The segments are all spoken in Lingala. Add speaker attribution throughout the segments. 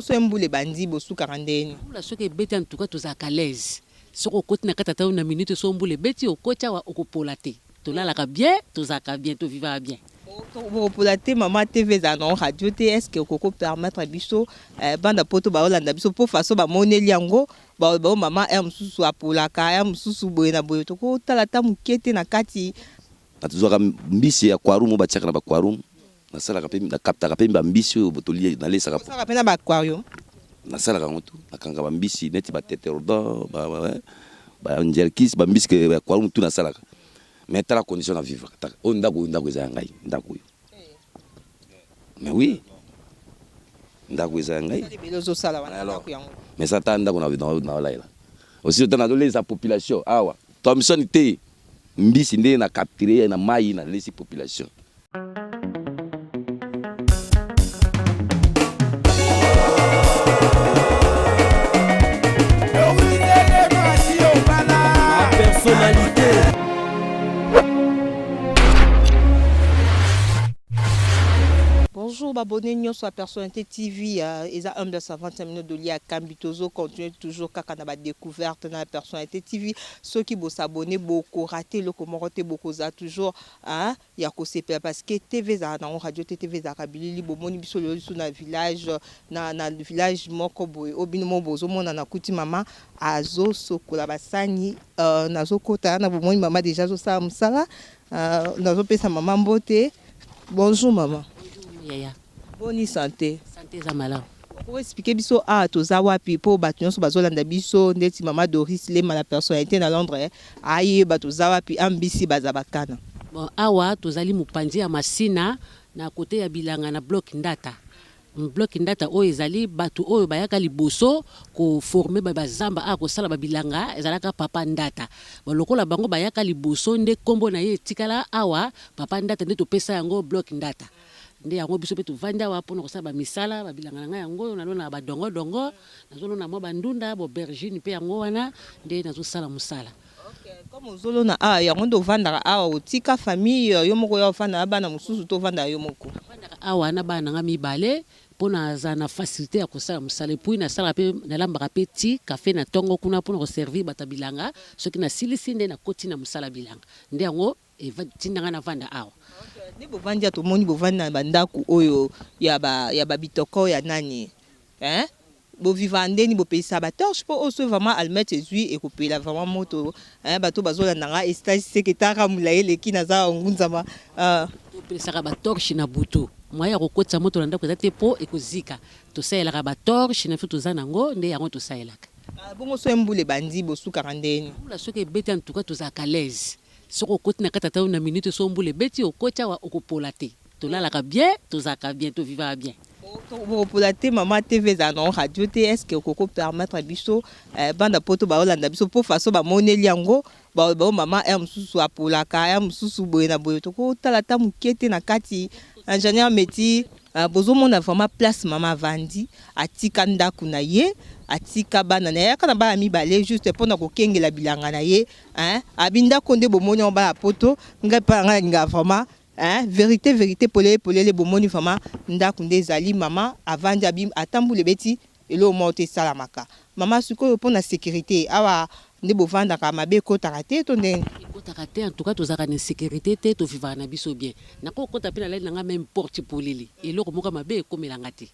Speaker 1: Soembule bandi bosu karandeni.
Speaker 2: La soke beti en tout cas tous à calèse. Soko côté na katata una minute soembule beti au kocha wa okopolate. To la ka bien, tous à bien, to vivre bien.
Speaker 1: Okopolate maman TV za non radio te est-ce que okoko permettre biso banda poto ba olanda biso po faso ba moneli yango ba maman mususu apolaka mususu boye na boye to ko talata mukete na kati.
Speaker 3: Atuzaka mbisi ya kwarumu ba tchaka na ba kwarumu. Na sala ka pe na kapta ka pe mbisi botoli na lesa ka.
Speaker 1: Sala ka pe na ba aquarium.
Speaker 3: Na sala ka ngoto akanga ba mbisi neti ba teterodon ba njelkis ba mbisi ke kwarumu tu na sala ka. Mettre la condition à vivre. On ndago ezangai ndago. Mais oui. Ndago ezangai. Mais ça t'a ndago na laila. Aussi dans la population awa. Thomson te mbisi ndé na capturer na mai na laisser population.
Speaker 4: Personnalité.
Speaker 1: Bonjour, abonnez-nous sur la Personnalité TV. Ils ont 25 minutes de lien à Cambitozo. Continuez toujours quand on a découverte dans la Personnalité TV. Ceux qui vont s'abonner, beaucoup rater le commentaire, beaucoup ça toujours. Il y a que parce que TV za na radio TV za kabili bomoni biso le sur na village na village moko boy obinimo bozo mona na kuti mama azo sokola basani nazo kota na bomoni mama déjà zo sa musala nazo pesa mama mbote. Bonjour maman.
Speaker 2: Yaya.
Speaker 1: Bonne santé.
Speaker 2: Santé za malamu.
Speaker 1: Pour expliquer biso toza wapi po bato nyonso bazolanda biso ndeti mama Doris Lema la personnalité na Londres aye bato za wapi ambisi bazabakana.
Speaker 2: Bon awa tozali mupanzi ya masina na côté ya bilanga na bloc ndata. Bloc ndata oyo ezali bato oyo bayaka liboso ko former ba zamba ko sala ba bilanga ezalaka papa ndata. Lokola bango bayaka liboso nde kombo na ye tikala awa papa ndata nde topesa yango bloc ndata. Nde yango biso pe tovanda wa pona kosala ba misala ba bilanga nga yango na ba dongo dongo nazo na mo bandunda bo bergine pe yango wana nde nazo sala musala.
Speaker 1: Comme ozolo na yango ndo vanda otika famille yo moko yo vanda bana mususu to vanda yo moko.
Speaker 2: Vanda awa na bana nga mibale pona za na facilité ya kosala musala puis na sala pe na lamba pe ti café na tongo kuna pona ko servir bata bilanga soki na silisi nde na koti na musala bilanga nde yango e tinanga na vanda awa.
Speaker 1: Ni bovandi to moni bovandi na bandaku oyo ya ba bitoko ya nani bo vivande ni bo pesa ba torche po oso vraiment almettre ezui et kopela vraiment moto bato bazola nanga stage secrétaire mulaele ki naza ngunzama
Speaker 2: to pesa ba torche na butu moya ko kotsa moto na ndako ezate po ekozika to sayela ba torche na futu zanango nde yango to sayelaka
Speaker 1: bongo so embule bandi bosu karandeni
Speaker 2: la soke beti en tout cas tous à calèse. Soko côté na katata una minute soembule beti au kocha wa okopolate. To la ka bien, tous à bien, to vivre bien.
Speaker 1: Okopolate maman TV za non radio te est-ce que okoko permettre biso banda poto ba olanda biso po faso ba moneli yango ba maman mususu apolaka mususu boye na boye to ko talata mukete na kati ingénieur métier bozo mona vraiment place maman vandi atika ndaku na ye atika bana na ya kana ba mibale juste pona ko kengela bilanga na ye abinda konde bomoni on ba poto ngapa nga vraiment vérité polele bomoni vraiment ndaku ndezali mama avandi abim atambule beti elo monte salamaka mama suko pona sécurité awa nde bovanda ka mabe kota raté to ndenge
Speaker 2: kota raté en tout cas tozaka na sécurité te to vivre na biso bien na ko kota pina la nga même porte polili elo ko moka mabe ko melangati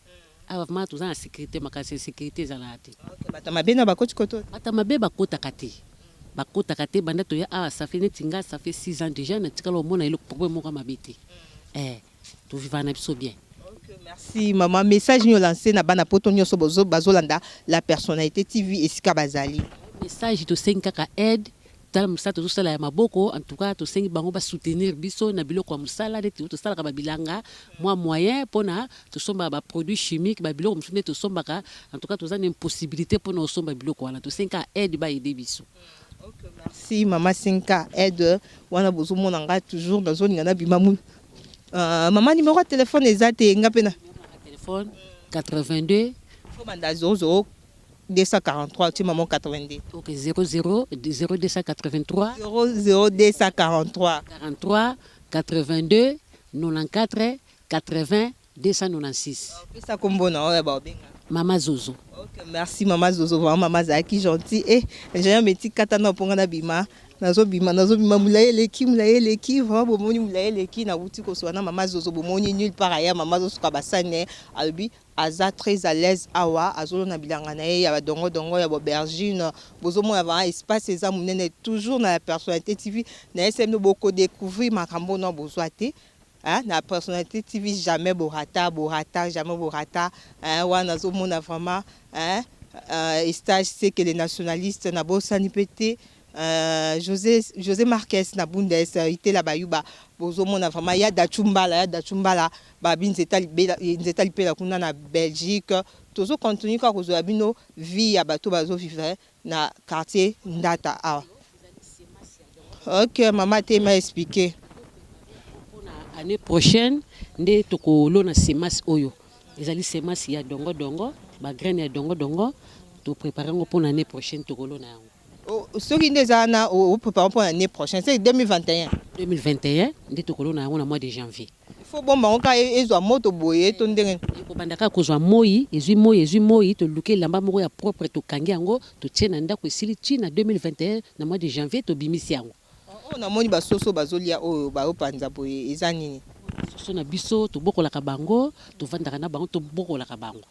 Speaker 2: awa vraiment toza na sécurité makasi sécurité za la te.
Speaker 1: OK bata mabe na bakoti koto
Speaker 2: bata mabe bakota kate bakota kate banda to ya ça fait netinga ça fait 6 ans déjà na tikalo mona elo problème moka mabete to vivre na biso bien.
Speaker 1: Merci maman message nous lancé na bana poto nyoso bazolanda la personnalité TV esika bazali
Speaker 2: message to senga ka aide tala musala to sala ya maboko en tout cas to sengi bango ba soutenir biso na biloko ya musala de to sala ka bilanga moyen pona to somba ba produits chimiques ba biloko musune to somba ka en tout cas to za une possibilité pona somba biloko wana to senga aide ba aider biso.
Speaker 1: OK merci maman Sinka aide wana bozo mona nga toujours dans zone ngana bimamu maman numéro de téléphone exact ngapena
Speaker 2: téléphone 82
Speaker 1: faut manda 00 243 tu maman 82
Speaker 2: OK 00 0283
Speaker 1: 00243
Speaker 2: 43 82 94 80 296.
Speaker 1: Ça comme bon,
Speaker 2: Mama Zozo.
Speaker 1: Ok, merci Maman Zozo, vraiment Maman Zaki gentil. Et j'ai un petit katana pour na bima. Nazo bima moulaye leki, vraiment bomoni moulaye leki na wuti ko swana Maman Zozo bomoni nulle part ailleurs Maman Zozo kabasane albi aza très à l'aise awa azolo na bilanga na ye ya dongo ya aubergine bozo mo ya espace eza munene toujours na la personnalité TV na SM no boko découvrir makambo no bozwate. Hein, la personnalité TV jamais borata, jamais borata. Hein, wana zo mona vraiment hein, stage c'est que les nationalistes na bossa ni pété José Marquez na Bundes ité la bayuba bozo mona vraiment ya da chumbala ba binzeta libela kuna na Belgique tozo continue ka kozo abino vie ya bato bazo vivre na quartier Ndata. Ah. OK, maman te m'a expliqué.
Speaker 2: Année prochaine nde tokolo na semas oyo ezali semas ya dongo ba graine ya dongo to préparer ngo pour l'année prochaine tokolo na yango
Speaker 1: ce qui nous a na au préparer pour l'année prochaine c'est 2021
Speaker 2: nde tokolo na yango na mois de janvier
Speaker 1: il faut bon bango ka ezwa moto boye to ndenge
Speaker 2: ko bandaka kozwa moi ezwi to luke lamba moko ya propre to kangi yango to tiena ndako esili na 2021 na mois de janvier to bimisi yango.
Speaker 1: On a moni basoso bazolia oyo baopanza boye eza nini
Speaker 2: soso na biso tobokolaka bango tovandaka na bango tobokolaka bango.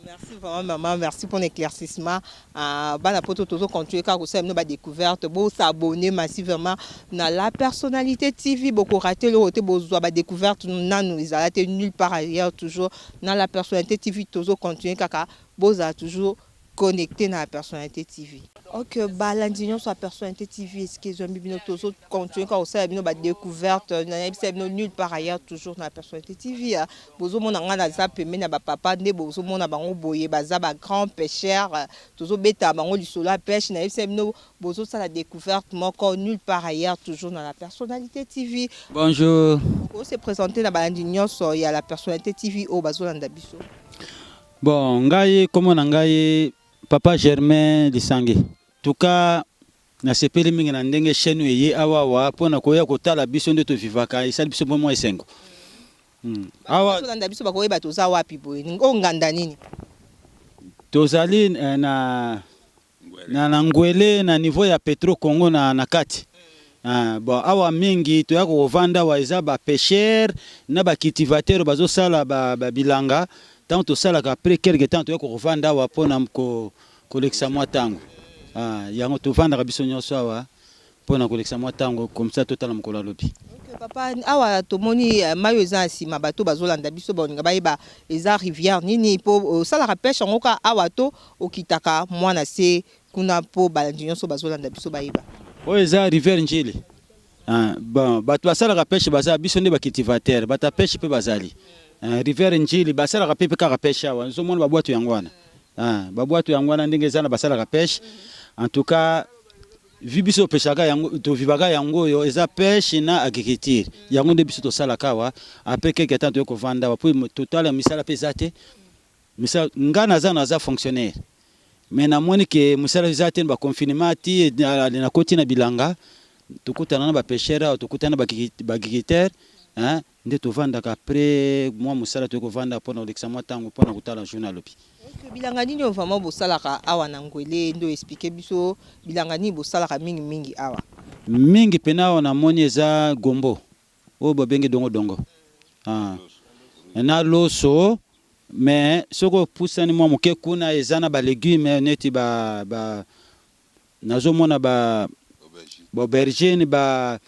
Speaker 1: Merci vraiment maman, merci pour l'éclaircissement. Bana poto tozo continuer ka ko semno ba découverte, bo s'abonner massivement na la personnalité TV boko rater le côté bozwa ba découverte nanu izalate nulle part ailleurs toujours dans la personnalité TV tozo continuer kaka boza toujours connecté na la personnalité TV. Ok, balandinyo sur la personnalité TV, est-ce que zombie bino tozo continuer quand on sait bino ba découverte, na nulle part ailleurs toujours na la personnalité TV. Bozo mona ngana za pembe na ba papa nde bozo mona bango boye baza ba grand pêcheur, tozo beta bango lisolo la pêche na bino bozo ça la découverte moko nulle part ailleurs toujours dans la personnalité TV.
Speaker 5: Bonjour.
Speaker 1: On s'est présenté na balandinyo sur il y a la personnalité TV au bazo landa biso.
Speaker 5: Bon, ngai comment ngai Papa Germain Lisangi. En tout cas, na sepeli mingi na ndenge chaîne ye awawa pona koya kotala biso nde to vivaka isali biso mo esengo.
Speaker 1: Awa landa biso bakoyeba toza wapi boye ngo nganda nini?
Speaker 5: Tozali na ngwele na niveau ya Petro Congo na kati. Bon awa mingi to ya ko vanda wa eza ba pêcheur na ba cultivateur bazo sala ba bilanga. Tant to sala ka après quelque temps to ya ko vanda wa pona ko koleksa mwa tango. Yango to vanda ka biso nyonso awa pona koleksa mwa tango comme ça total mkola lobi.
Speaker 1: OK papa awa to moni mayo eza sima bato bazolanda biso boninga bayeba eza rivière nini po sala ka pêche ngoka awa to okitaka mwana se kuna po balandi nyonso bazolanda biso bayeba.
Speaker 5: O eza rivière Njili. Bon bato basala ka pêche baza biso nde ba cultivateur bata pêche pe bazali. Rivière Njili basala ka pepe ka pêche awa nzo mona babwato yangwana. Babwato yangwana ndenge zana basala ka pêche. En tout cas, vibiso peshaka yango to vibaga yango yo eza pêche na agriculture. Yango nde biso to sala kawa après quelque temps to ko vanda wa puis total misala pesate. Misala ngana za fonctionnaire. Mais na moni ke misala zate ba confinement ti na koti na bilanga tokutana na ba pêcheur tokutana ba agriculteur hein nde to vanda ka après moi musala to ko vanda pona olexamo tango pona kutala journal lopi.
Speaker 1: Bilanga nini vraiment bosalaka awa na ngwele ndo expliquer biso bilanga nini bosalaka mingi awa.
Speaker 5: Mingi pena wana moni eza gombo. O bobenge dongo. Na loso mais soko pusani mwa moke kuna ezana ba légumes neti ba nazomona ba aubergine ba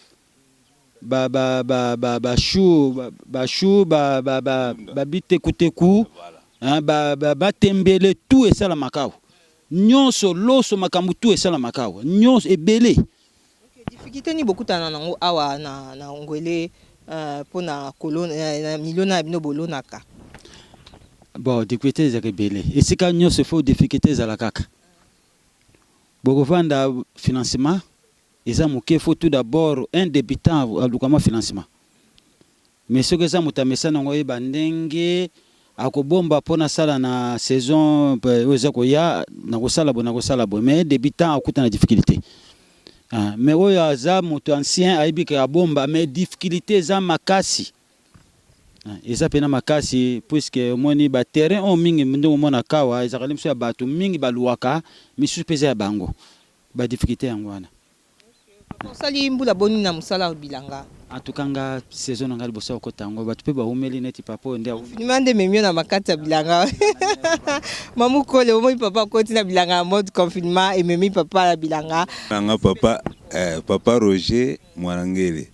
Speaker 5: chou ba bitekuteku ba tembele tout et ça la makao nyonso loso makambu tout et ça la makao nyonso ebele.
Speaker 1: Difficulté ni beaucoup tana nango awa na ngwele pona kolona na miliona bino bolonaka.
Speaker 5: Bon difficulté za ebele esika nyonso faut difficulté za la kaka boko vanda financement eza moke faut tout d'abord un débutant alukama financement mais ce que ça mutamesa nango yeba ndenge akobomba pona sala na saison oza koya na kosala bo mais débutant akuta na difficulté mais oyo aza moto ancien aibika abomba mais difficulté za makasi eza pena makasi puisque omoni ba terrain o mingi ndenge omona kawa ezakali miso ya bato mingi baluwaka misusu peza ya bango ba difficulté yango wana.
Speaker 1: osali mbula boni na musala bilanga
Speaker 5: atukanga saison nanga liboso okota yango bato pe baumeli neti papa nde
Speaker 1: finimande memio na makati ya bilanga mamukole omoi papa akoti na bilanga ya mode confinement ememi papa na bilanga
Speaker 6: nanga papa Roger Mwanangele.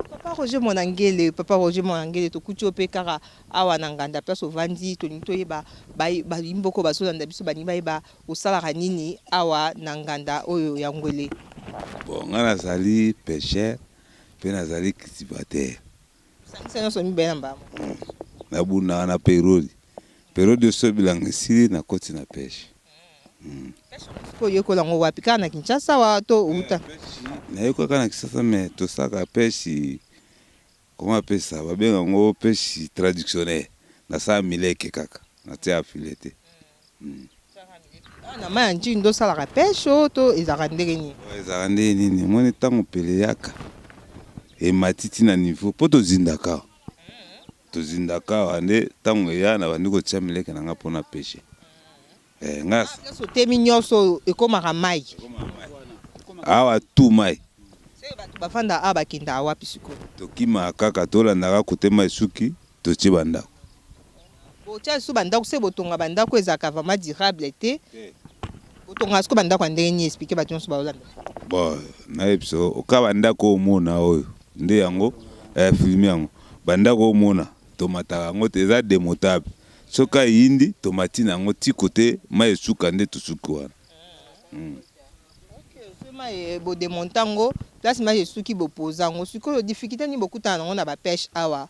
Speaker 1: Papa Roger Mwanangele tokuti ope kaka awa na nganda place ovandi tolingi toyeba bayimboko bazolanda biso baningi bayeba osalaka nini awa na nganda oyo ya Ngwele.
Speaker 6: Bon, nga nazali pêcheur pe nazali cultivateur.
Speaker 1: Sangisa nyonso mibale na mbamo.
Speaker 6: Nabunda na periode so bilanga esili na koti na pêche.
Speaker 1: Ko yeko lango wapi kana na Kinshasa wa to uta.
Speaker 6: Na yeko kana Kinshasa mais to saka pêche comment appeler ça babenga ngo pêche traditionnelle na sa mileke kaka na tia filete.
Speaker 1: Na manji ndo sala pêche to ezaka ndenge nini.
Speaker 6: Ezaka ndenge nini moni tango pele yaka e matiti na niveau po to zindaka. To zindaka ande tango ya na bandiko tia mileke na nga pona pêche. Nga
Speaker 1: so temi nyonso ekomaka mai.
Speaker 6: Awa tu mai.
Speaker 1: Se bato bafanda aba kinda wapi siko.
Speaker 6: Tokima kaka tolandaka kotema esuki totie bandako.
Speaker 1: Botia su bandako se botonga bandako ezaka vraiment durable te. Botonga siko bandako ndenge ni expliquer bato nyonso baolanda.
Speaker 6: Bon, na episo oka bandako omona oyo nde yango filmer yango. Bandako omona tomataka yango te eza démontable. Soka yindi tomati nango ti côté mai esuka nde tosuki wana.
Speaker 1: Okay, bo démontango place mai esuki bo pozango siko difficulté ni bokutana nango na ba pêche awa.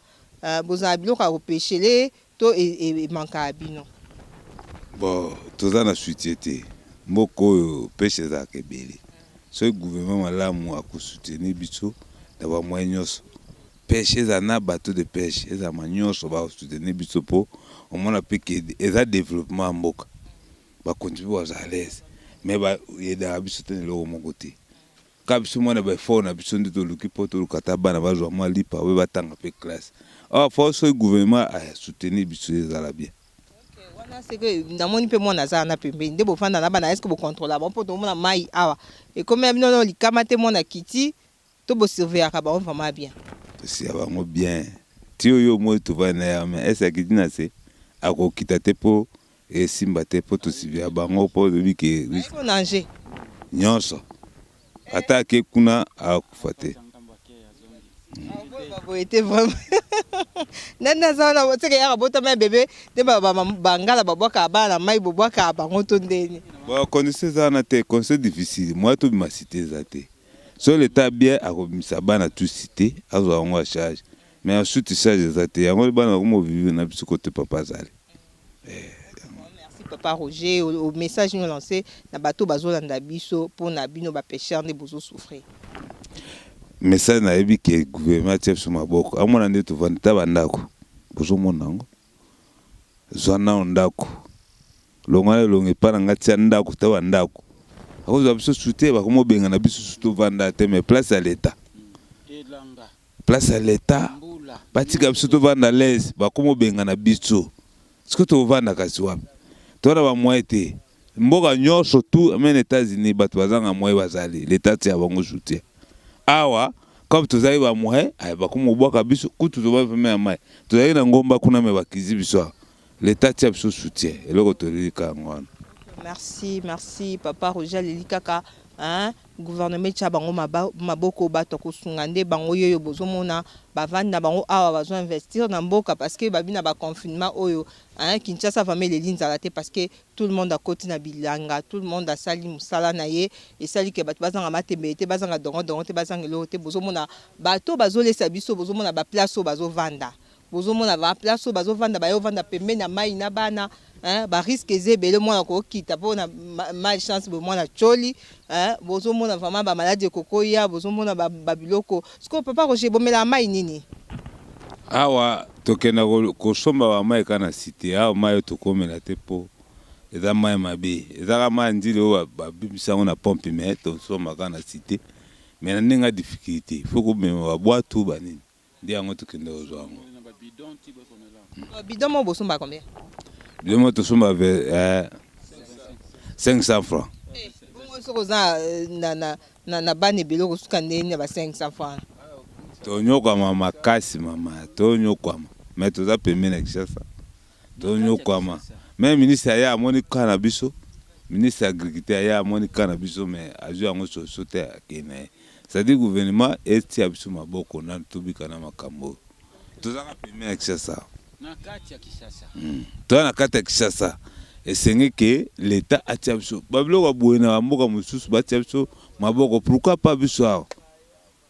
Speaker 1: Bozala biloko ya kopêchele to e manka bino.
Speaker 6: Bon, toza na société. Mboko oyo pêche ezaka ebele. So gouvernement malamu akosoutenir biso na ba moyens nyonso. Pêche eza na bateau de pêche eza manyonso ba soutenir biso po omona pe ke eza développement mboka. Ba contribuer aux à l'aise. Mais ba yeda biso tene lo moko te. Ka biso mona ba fort na biso ndito luki poto lukata bana ba zo mwa lipa we batanga pe classe. Ah force gouvernement a soutenir biso ezala bien.
Speaker 1: Wana c'est que ndamoni pe mona za na pembe nde bo fanda na bana est-ce que bo contrôler bon poto mona mai awa. Et comme bino no likama te mona kiti to bo surveiller ka ba vraiment bien.
Speaker 6: Si abango bien. Ti oyo mo to va na mais est-ce que dina se akokita te po e simba te po to sivia bango po de bike risque.
Speaker 1: Ko danger.
Speaker 6: Nyonso. Attaque kuna akufate.
Speaker 1: Babo était vraiment. Nana za na wote ke ya bota ma bébé de bangala babwaka bana mai bobwaka bango to ndeni.
Speaker 6: Bon condition za na te conseil difficile. Moi to ma cité za te. So l'état bien akobimisa bana tout cité azwa ngo a charge. Mais ensuite charge za te yango bana ko mo vivre na biso côté papa zali.
Speaker 1: Merci papa Roger au message nous lancé na bateau bazolanda biso pour na bino ba pêcheur ne bozo souffrir.
Speaker 6: Message na yebi ke gouvernement chef sur maboko amona nde to vanda bandako bozo monango zwana ndako longale longe para ngati ndako ta bandako akozo biso soutien ba komo benga na biso surtout vanda te mais place à l'état batika biso to vanda l'aise ba komo benga na biso siko to vanda kasi wapi to na ba moite mboka nyonso tout même États-Unis bato bazanga moye bazali l'état ti abango soutien awa comme tozali ba moye ay ba komo boka biso kutu to ba femme ya mai tozali na ngomba kuna me bakizi biso l'état ti biso soutien eloko to lika ngwana.
Speaker 1: Merci papa Roger Lelikaka hein gouvernement cha bango maboko bato ko sungande bango yoyo bozomona bavanda bango awa bazo investir na mboka parce que babina ba confinement oyo hein Kinshasa famille les lignes zalate parce que tout le monde a côté na bilanga tout le monde a sali musala na ye et sali ke bato bazanga matembete bazanga dongo te bazanga lote bozomona bato bazolesa biso bozomona ba place bazo vanda bozomona ba place bazo vanda bayo vanda pembe na mai na bana hein ba risque zebele mwana ko kita pona mal chance bo mwana choli hein bozomona vraiment ba maladie kokoya bozomona ba biloko siko papa Roger bomela mai nini
Speaker 6: awa tokenda ko somba ba mai kana cité awa mai to komela te po eza mai mabe eza mai ndile o ba bimisa na pompe mais to somba kana cité mais na ndinga difficulté faut ko mema ba boîte tout banini ndi yango tokenda ozwango
Speaker 1: Bidon mo bosomba combien?
Speaker 6: Bidon mo tosomba 500 francs.
Speaker 1: Bongo soko za na bane biloko suka ndeni ba 500 francs.
Speaker 6: Tonyokwama makasi mama, tonyokwama. Mais toza pembe na Kinshasa. Tonyokwama. Mais ministre aya amoni kana biso. Ministre agriculture aya amoni kana biso mais azu yango sote akene. C'est-à-dire gouvernement eti abiso maboko na tobika na makambo. Toza na pembe na Kinshasa.
Speaker 5: Na kati ya Kinshasa.
Speaker 6: Toza na kati ya Kinshasa. Esenge que l'État atia biso. Babilo babuye na mboka mususu batia biso maboko. Pourquoi pas biso awa?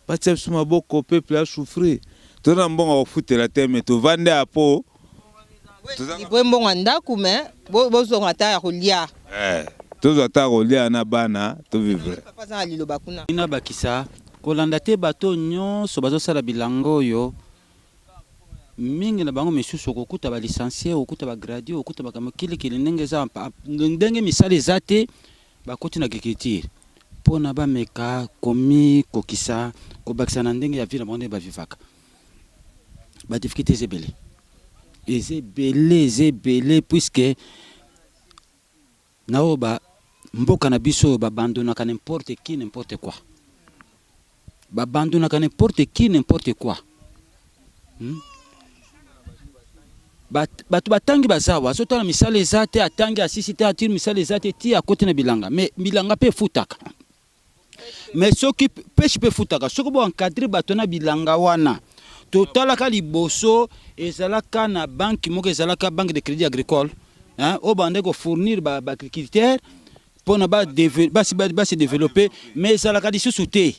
Speaker 6: Batia biso maboko, peuple a souffrir. Tona mbongo ofutela te mais to vande apo.
Speaker 1: Ipo mbongo ndaku mais bozo ngata ya kolia.
Speaker 6: Tozo ata kolia na bana to vivre.
Speaker 1: Papa za liloba kuna.
Speaker 5: Ina bakisa kolanda te bato nyonso bazosala bilango oyo. Mingi na bango misusu okuta ba licencié, okuta ba gradué, okuta ba kamokili kili ndenge za ndenge misali zate bakoti na agriculture. Pona ba meka komi kokisa ko bakisa na ndenge ya vile monde ba vivaka. Ba difficulté zebele. Ezebele puisque nao ba mboka na biso ba bandonaka n'importe qui n'importe quoi. Ba bandonaka n'importe qui n'importe quoi. Batu batangi bazawa azotala misala ezate atangi asisi te atiri misala ezate ti akote na bilanga mais bilanga pe futaka mais soki pêche pe futaka soki bo encadrer bato na bilanga wana totalaka liboso ezalaka na banque moko ezalaka banque de crédit agricole o bande ko fournir ba agriculteur pona ba se développer mais ezalaka lisusu te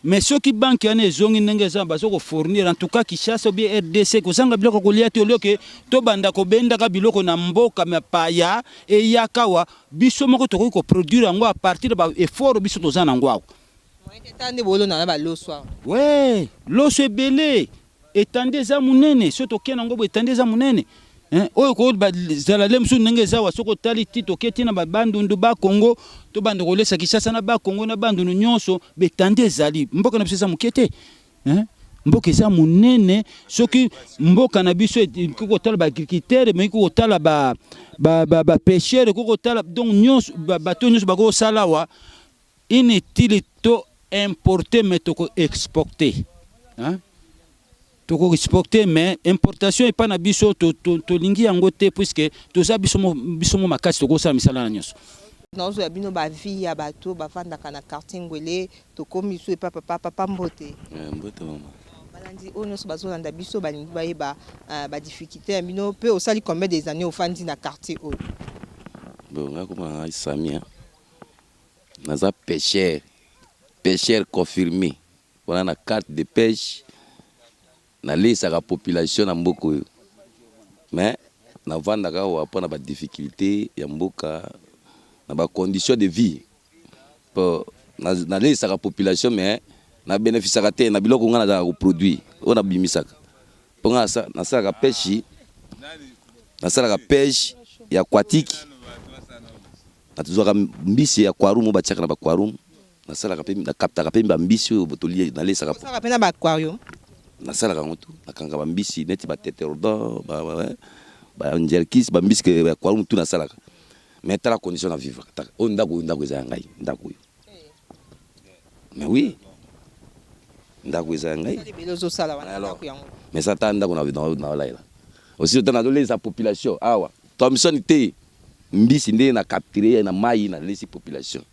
Speaker 5: mais ceux qui banque ane zongi ndenge za bazo ko fournir en tout cas Kinshasa bien RDC ko zanga biloko ko lia te olioke to banda ko benda ka biloko na mboka mapaya e yakawa biso moko to ko produire ngo à partir ba effort biso to zana ngwa
Speaker 1: Tande bolo na ba loso.
Speaker 5: Ouais, loso ebele etande za munene so to kena ngo etande za munene oyo ko zala lemsu ndenge za wa soko tali tito ketina ba bandundu ba Congo to bando ko lesa Kinshasa na ba Congo na bandundu nyonso betande zali mboka na biso za mukete mboka za munene soki mboka na biso ko tala ba agriculteur mais ko tala ba pêcheur ko tala donc nyonso ba to nyonso ba ko sala wa inutile to importer mais to ko exporter to ko exporter mais importation et pas na biso to lingi yango te puisque to za biso mo makasi to ko sala misala na nyonso
Speaker 1: nazo ya bino ba vie ya bato ba vanda kana quartier ngwele to komi so e papa mbote
Speaker 3: mbote mama
Speaker 1: balandi onyo so bazolanda biso balingi bayeba ba difficulté ya bino pe osali combien des années ofandi na quartier o
Speaker 3: bon ngakoma Samia naza pêcheur confirmé voilà na carte de pêche na lesa la population na mboko mais na vanda ka wa pona ba difficulté ya mboka na ba condition de vie pour na lesa la population mais na bénéfice te na biloko ngana za ko produit on a bimisaka ponga sa na sala pêche ya aquatique na tuzwa mbisi ya aquarium ba tchaka na ba aquarium na sala pe na capta pe mbisi botoli na lesa ka
Speaker 1: sala pe na ba aquarium
Speaker 3: na sala kango tu nakanga ba mbisi neti ba teterodon ba njelkis ba mbisi ke aquarium tu na sala mais tala condition à vivre on ndako za ngai ndako mais oui ndako za ngai mais ça tanda ko na laila aussi tana do les population awa to mission te mbisi nde na capturer na mai na lesi population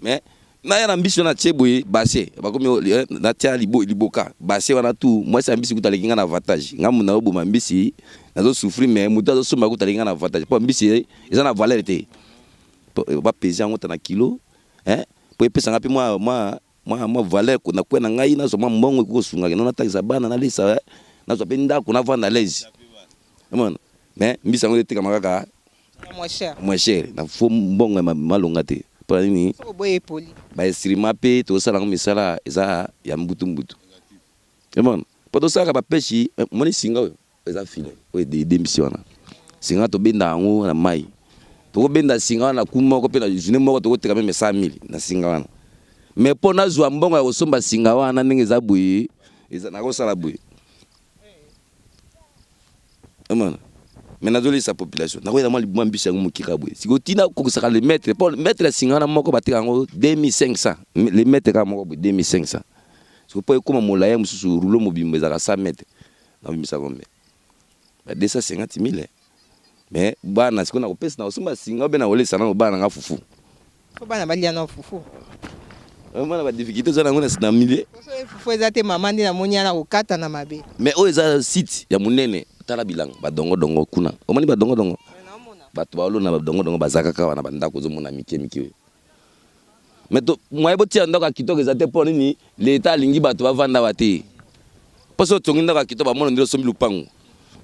Speaker 3: mais na ya mbisi na cheboye basé bakomi na tia liboka basé wana tu moi ça mbisi kutalinga na avantage ngamu na obo mbisi nazo souffrir mais mutu azo soma kutalinga na avantage po mbisi eza na valeur te ba peser ngota na kilo po epesa ngapi moi valeur ko na kwa na ngai na zo mbongo ko sunga na taxa bana na lisa na zo penda ko na vendre l'aise amana mais mbisi ngota tika makaka moins cher na fo mbongo malonga te pour nini ba estrima pe to sala misala eza ya mbutu bon pour to sala ba pêche moni singa eza filet o de mission singa to benda ngo na mai to benda singa na kuma ko pe na journée moko to ko teka même 100,000 na singa wana mais pour na zwa mbongo ya kosomba singa wana ndenge eza buyi eza na ko sala buyi Mais nazoli sa population. Na koyela mali mbisi yango mukikabwe. Siko tina ko saka le maître pour maître singana moko bateka ngo 2500. Le maître ka moko 2500. Siko po ekoma molaya mususu rouleau mobimbe za 100 mètres. Na bimisa kombe. Ba 250 000. Mais bana siko na kopesa na osumba singa be na olesa na bana nga fufu.
Speaker 1: Ko bana balia na fufu.
Speaker 3: Bana ba difficulté za na ngona na milieu.
Speaker 1: Fufu ezate mama ndi na monia na kokata na mabe.
Speaker 3: Mais o eza site ya munene tala bilanga ba dongo kuna. Omani ba dongo. Bato ba olona ba dongo bazaka ka wana banda ko zomona mike. Mais to moye boti anda ka kitoko ezate po nini l'état lingi bato ba vanda bate. Parce que tonginda ka kitoko ba mona ndiro sombi lupango.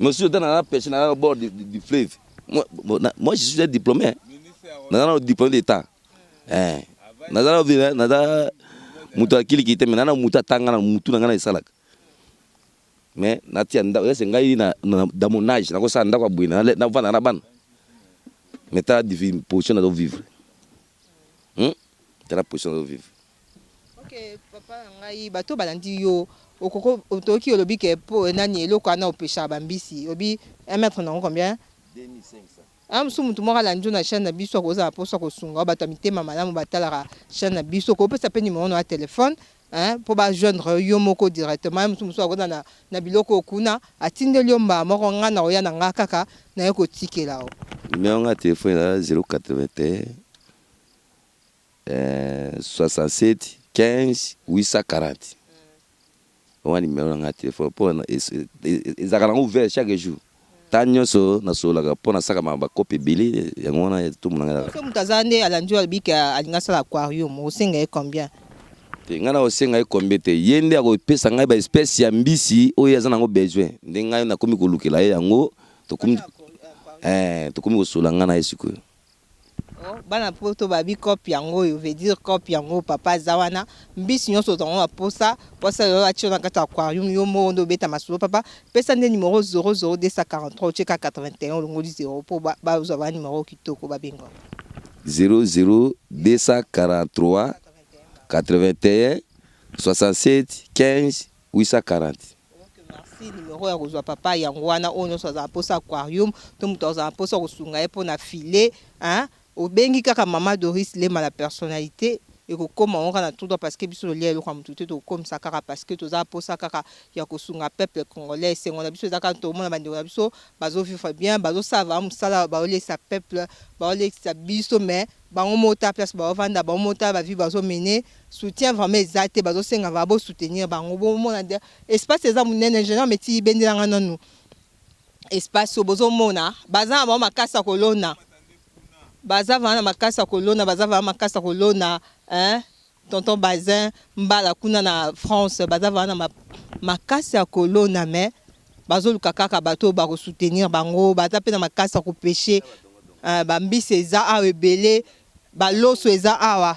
Speaker 3: Monsieur dans la pêche na bord du fleuve. Moi je suis diplômé. Na diplômé d'état. Nazala vile naza mutu akili kite mais nana mutu atanga na mutu ngana isalaka. Mais natia nda yese ngai na damonage na ko sa nda kwa bwina na vana na ban. Mais ta position de vivre. Ta la position de vivre.
Speaker 1: OK, papa ngai bato balandi yo okoko otoki olobi ke po nani eloko ana opesha bambisi. Obi un mètre na combien?
Speaker 3: 2500.
Speaker 1: Amsu mutu moko lanjo na chaîne na biso ko za poso ko sunga bata mitema malamu batala chaîne na biso ko pesa pe numéro na téléphone pour ba joindre yo moko directement musu musu ko na biloko kuna atinde liomba moko ngana oya na nga kaka na yo ko tikela o.
Speaker 3: Numéro na téléphone là 081 67 15 840. On numéro na téléphone pour ezakala ouvert chaque jour. Tanyo so na so la pona saka mamba kopi bili yango na tout munanga.
Speaker 1: So mutazande alanjo albika alinga sala aquarium osenga e combien?
Speaker 3: Te ngana osenga e combien te yende ako pesa ngai ba espèce ya mbisi oyo azana ngo besoin. Ndenga na komi kolukela yango to komi to komi kosola ngana esiko.
Speaker 1: Bana poto babi copie yango yo veut dire copie yango papa zawana mbisi nyonso tongo posa yo achi na kata aquarium yo mondo beta masulo papa pesa nde numéro 00243 cheka 81 longo 0 po ba uzava numéro kitoko babengo
Speaker 3: 00243 81 67 15 840.
Speaker 1: Merci numéro ya kozwa papa yango wana ono so za posa aquarium to muto za posa kosunga e po na filet obengi kaka mama Doris Lema la personnalité et ko koma on kana tout parce que biso lié ko mututé to comme ça kaka parce que to za posa kaka ya kosunga peuple congolais c'est on a biso za ka to mona bande na biso bazo vivre bien bazo sava musala ba ole sa peuple ba ole sa biso mais ba on mota place ba vanda ba mota ba vie bazo mener soutien vraiment exact bazo senga va bo soutenir ba ngo mona espace za munene général mais ti bendela ngana espace bozo mona baza ba makasa kolona baza vana makasa kolona baza vana makasa kolona tonton Bazin mbala kuna na France baza vana makasa kolona mais bazo lukaka bato ba ko soutenir bango baza pe na makasa ko pêcher bambisi eza awa ebele baloso eza awa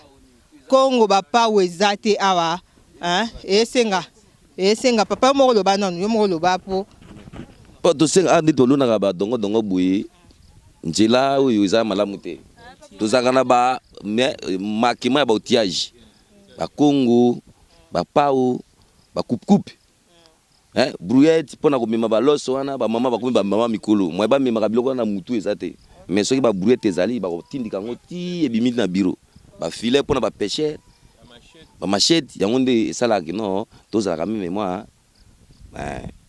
Speaker 1: Kongo bapa wezate awa esenga papa moko loba nanu yo moko loba po
Speaker 3: to senga andi to luna ba dongo buyi njila oyo eza malamu te tozanga ba makima ba outillage ba Congo ba pau ba coupe brouillette pona ko mema ba loso wana ba mama ba ko ba mama mikolo moi ba mema ka biloko na mutu ezate mais soki ba brouillette ezali ba ko tindika ngo ti ebimi na bureau ba filet pona ba pêcher ba machette yango nde esala ki non tozala ka meme moi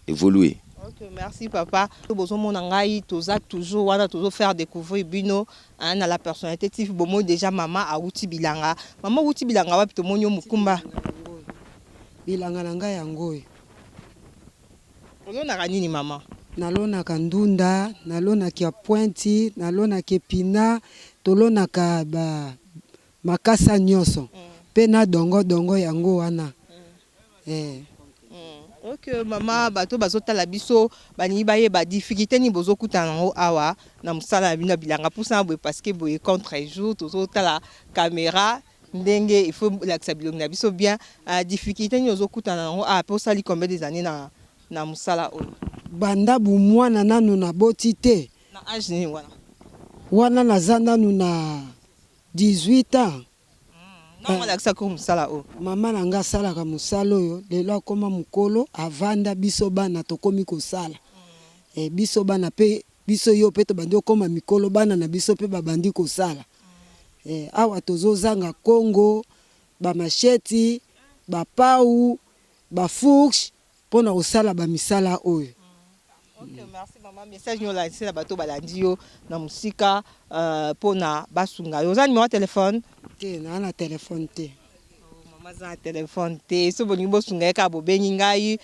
Speaker 3: évoluer.
Speaker 1: Ok, merci papa. Bozo mona ngai toza toujours wana toujours faire découvrir bino na la personnalité tif bomo déjà maman a uti bilanga. Maman uti bilanga wapi to monyo mukumba.
Speaker 7: Bilanga na ngai yango.
Speaker 1: Olona kanini maman?
Speaker 7: Nalona kandunda, nalona kia pointi, nalona kepina, tolona ka ba makasa nyoso. Pe na dongo yango wana.
Speaker 1: Ok mama bato bazotala biso bani baye ba difficulté ni bozo kutana ngo awa na musala bina bilanga pousa boye parce que boye contre jour tozotala caméra ndenge il faut l'accès bilongo na biso bien difficulté ni ozo kutana ngo a pour sali combien des années na musala o
Speaker 7: banda bu mwana nanu na botité
Speaker 1: na âge ni
Speaker 7: wana na zanda nu na 18 ans.
Speaker 1: Non, l'accès ko musala o
Speaker 7: mama nanga sala ka musalo yo lelo akoma mukolo avanda biso bana tokomi ko sala biso bana pe biso yo pe to bandi okoma mikolo bana na biso pe babandi kosala awa tozozanga Congo ba macheti ba pau ba fourche pona kosala ba misala oyo.
Speaker 1: Ok, merci maman. Message nous lancé na bato balandi yo na musika pona basunga yo. Za numéro téléphone
Speaker 7: te na téléphone te.
Speaker 1: Maman za téléphone te. So boni bo sunga ka bo bengi ngai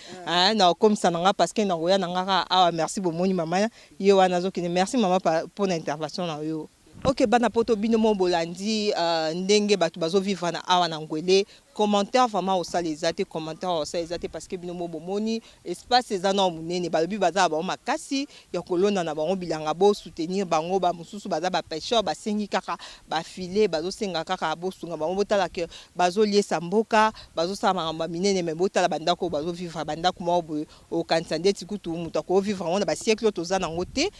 Speaker 1: na comme ça nga parce que na roya na nga awa merci bomoni maman yo wana zo kine merci maman pour l'intervention na yo. Ok, bana poto bino mo bolandi ndenge bato bazo vivre na awa na ngwele. Commentaire vraiment au salle exact commentaire au salle exact parce que bino mo bomoni espace eza na munene balobi baza ba makasi ya kolona na bango bilanga bo soutenir bango ba mususu baza ba pêcheur ba sengi kaka ba filet bazo senga kaka bo sunga bango botala ke bazo liesa mboka bazo sa mamba minene me botala bandako bazo vivre bandako mo au kansande tikutu muta ko vivre on ba siècle toza na ngote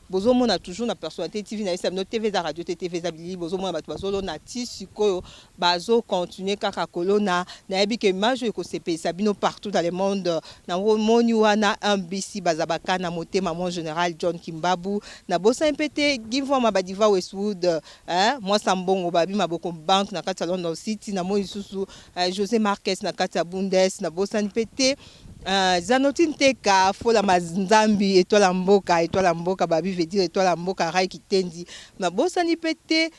Speaker 1: bozo mona toujours na personnalité TV na SM no TV za radio TV za bili bozo mona bato bazo na ti sikoyo bazo continuer kaka Colonna na yebi ke image ko sepesa bino partout dans le monde na moni wana MBC bazabaka na motema mon général John Kimbabu na bosa mpete Givwa Mabadiva Westwood moi sambongo babi maboko bank na kati London City na moni susu José Marquez na kati Bundes na bosa mpete Zanotine Teka fola mazambi etola mboka babi veut dire etola mboka rai kitendi na bosa ni pete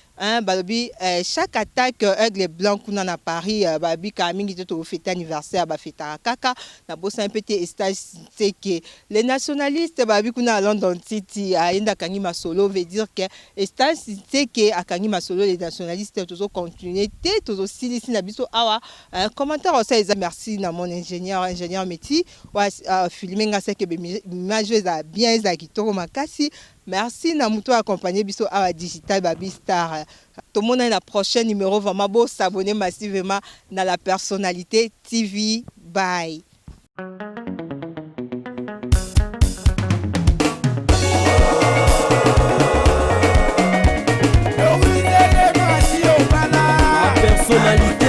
Speaker 1: balobi chaque attaque aigle blanc kuna na Paris babi ka mingi to fête anniversaire ba fêta kaka na bosa pete stage teke les nationalistes babi kuna à London City aenda kangi masolo veut dire que stage teke akangi masolo les nationalistes toujours continuer te toujours silisi na biso awa commentaire aussi merci na mon ingénieur métier wa filmer nga seke image za bien za kitoko makasi. Merci na muto accompagner biso à digital babi star. Tout le monde a la prochaine numéro vraiment beau s'abonner massivement dans la personnalité TV. Bye.
Speaker 4: Personnalité